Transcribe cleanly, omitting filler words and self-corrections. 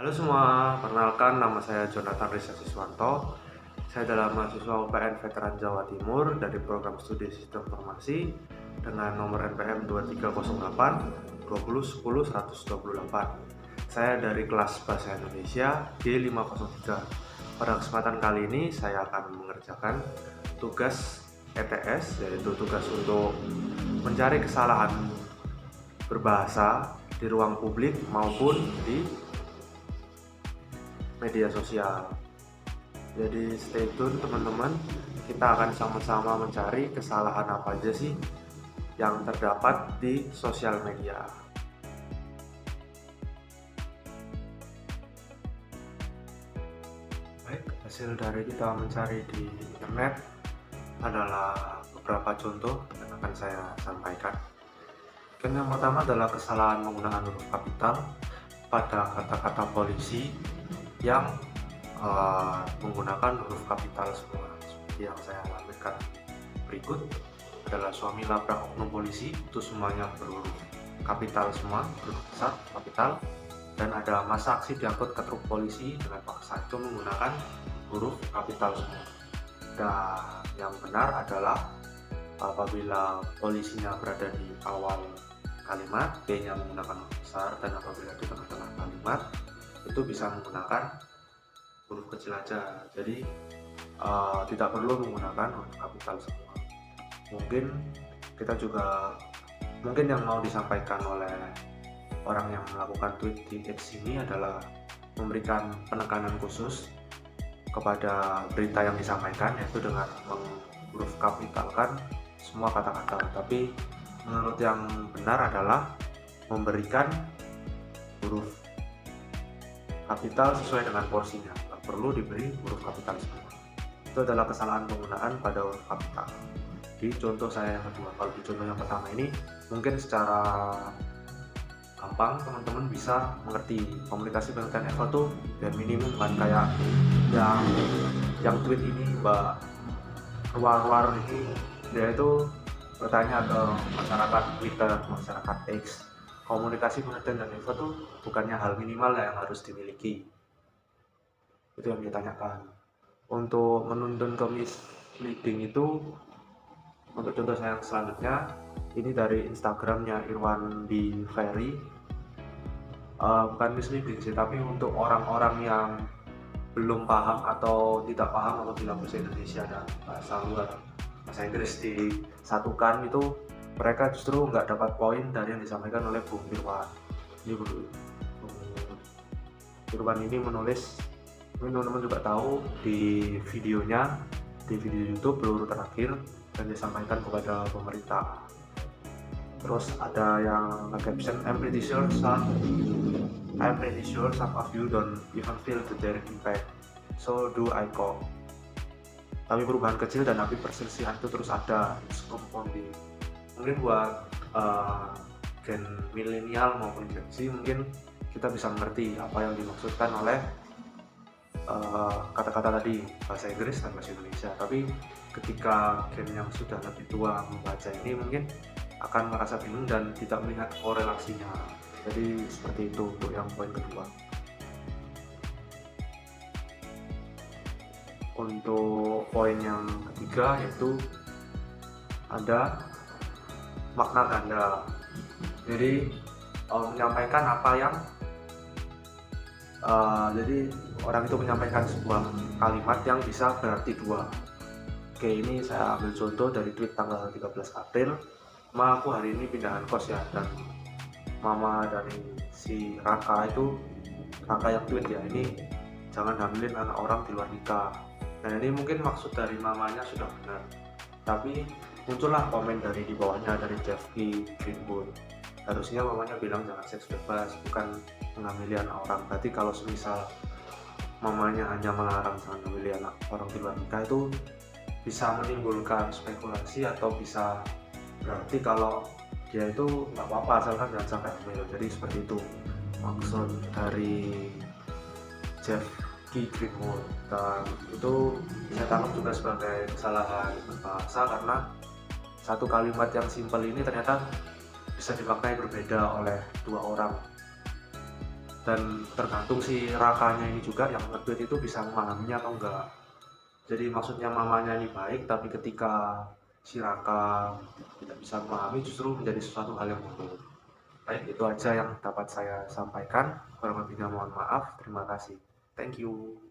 Halo semua, perkenalkan nama saya Jonathan Risa Siswanto. Saya adalah mahasiswa UPN Veteran Jawa Timur dari program studi Sistem Informasi dengan nomor NPM 2308 20 10 128. Saya dari kelas Bahasa Indonesia D503. Pada kesempatan kali ini saya akan mengerjakan tugas ETS, yaitu tugas untuk mencari kesalahan berbahasa di ruang publik maupun di media sosial. Jadi stay tune teman-teman, kita akan sama-sama mencari kesalahan apa aja sih yang terdapat di sosial media. Baik, hasil dari kita mencari di internet adalah beberapa contoh yang akan saya sampaikan. Yang pertama adalah kesalahan menggunakan huruf kapital pada kata-kata polisi yang menggunakan huruf kapital semua, seperti yang saya lampirkan berikut. Adalah suami labrak oknum polisi, itu semuanya berhuruf kapital semua, huruf besar kapital. Dan ada masa aksi diangkut ke truk polisi dengan paksa, itu menggunakan huruf kapital semua. Dan yang benar adalah apabila polisinya berada di awal kalimat, B-nya menggunakan huruf besar, dan apabila di tengah-tengah kalimat itu bisa menggunakan huruf kecil aja. Jadi tidak perlu menggunakan huruf kapital semua. Mungkin yang mau disampaikan oleh orang yang melakukan tweet di X ini adalah memberikan penekanan khusus kepada berita yang disampaikan, yaitu dengan menghuruf kapitalkan semua kata-kata. Tapi menurut yang benar adalah memberikan huruf kapital sesuai dengan porsinya, nggak perlu diberi huruf kapital semua. Itu adalah kesalahan penggunaan pada huruf kapital. Di contoh saya yang kedua, kalau di contoh yang pertama ini mungkin secara gampang teman-teman bisa mengerti komunikasi pengertian Eva tuh dan minimum kan, kayak yang tweet ini Mbak Ruar ini, dia itu bertanya ke masyarakat Twitter, masyarakat X, komunikasi pengertian dan info tuh bukannya hal minimal yang harus dimiliki. Itu yang ditanyakan. Untuk menuntun ke misleading itu, untuk contoh saya yang selanjutnya, ini dari Instagramnya Irwan B. Ferry. Bukan misleading sih, tapi untuk orang-orang yang belum paham atau tidak paham apabila bahasa Indonesia dan bahasa luar, bahasa Inggris disatukan, itu mereka justru nggak dapat poin dari yang disampaikan oleh Bung Irwan. Ini Bung Irwan ini menulis, teman-teman juga tahu di videonya, di video YouTube peluru terakhir, dan disampaikan kepada pemerintah. Terus ada yang caption, I'm pretty sure some of you don't even feel the direct impact, so do I call. Tapi perubahan kecil dan api perselisihan itu terus ada, compounding. Mungkin buat gen milenial maupun Gen Z, mungkin kita bisa mengerti apa yang dimaksudkan oleh kata-kata tadi, bahasa Inggris dan bahasa Indonesia. Tapi ketika gen yang sudah lebih tua membaca ini mungkin akan merasa bingung dan tidak melihat korelasinya. Jadi seperti itu untuk yang poin kedua. Untuk poin yang ketiga yaitu ada makna ganda. Jadi menyampaikan apa yang jadi orang itu menyampaikan sebuah kalimat yang bisa berarti dua. Oke, ini saya ambil contoh dari tweet tanggal 13 April. Ma, aku hari ini pindahan kos ya, dan mama dari si Raka yang tweet ya, ini jangan hamilin anak orang di luar nikah. Dan ini mungkin maksud dari mamanya sudah benar, tapi muncullah komen dari di bawahnya dari Jeffrey Greenwood. Harusnya mamanya bilang jangan seks bebas, bukan menghamili anak orang. Berarti kalau semisal mamanya hanya melarang jangan hamili anak orang di luar nikah, itu bisa menimbulkan spekulasi atau bisa berarti kalau dia itu nggak apa-apa asalkan jangan sampai hamil. Jadi seperti itu maksud dari Jeff Greenwood, dan itu saya tangkap juga sebagai kesalahan bahasa karena satu kalimat yang simpel ini ternyata bisa dimaknai berbeda oleh dua orang. dan tergantung si Rakanya ini juga yang nge-tweet itu bisa memahaminya atau enggak. Jadi maksudnya mamanya ini baik, tapi ketika si Raka tidak bisa memahami justru menjadi sesuatu hal yang buruk. Baik, itu aja yang dapat saya sampaikan. Kurang lebihnya mohon maaf. Terima kasih. Thank you.